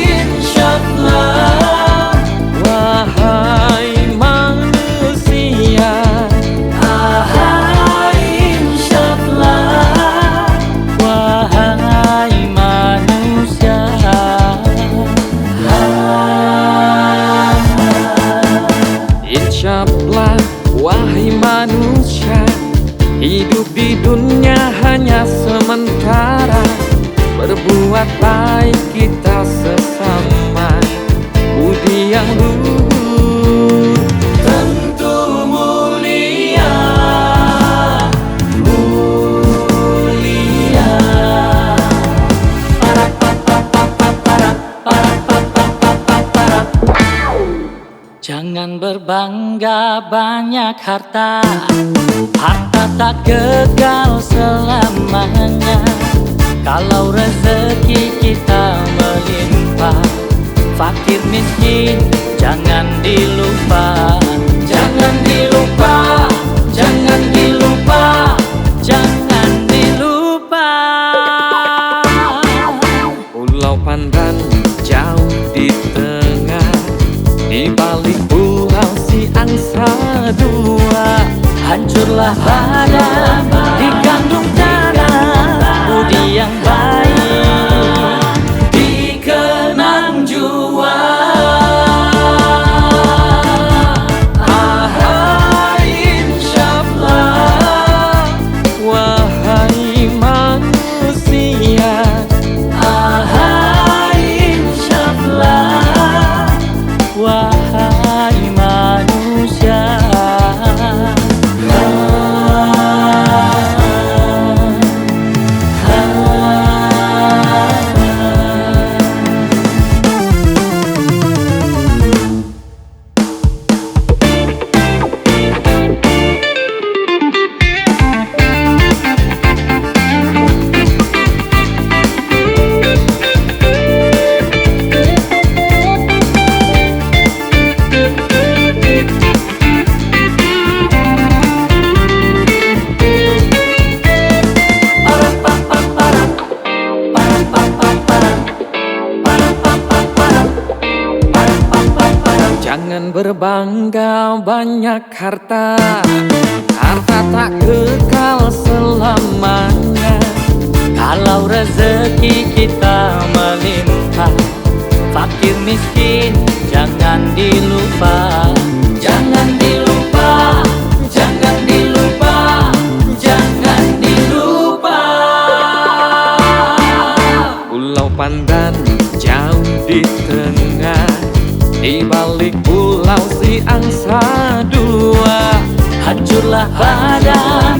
insyaallah. Wahai manusia, insyaallah. wahai manusia, insyaallah. Wahai manusia, hidup di dunia hanya sementara. Berbuat baik kita sesama, budi yang luhur Tentu mulia, mulia. Jangan berbangga banyak harta, harta tak kekal selamanya. Kalau rezeki kita melimpah, fakir miskin jangan dilupa. Jangan dilupa, jangan dilupa. Jangan dilupa. Pulau Pandan jauh di tengah, di balik pulau si angsa dua. Hancurlah badan, dikandung tanah, budi yang baik dikenang jua. Insyaallah. wahai manusia. Insyaallah. Wahai manusia, jangan berbangga banyak harta, harta tak kekal selamanya. Kalau rezeki kita melimpah, fakir miskin jangan dilupa. Jangan dilupa, jangan dilupa, jangan dilupa. Pulau Pandan jauh di tengah, di balik pulau si angsa dua. Hancurlah badan,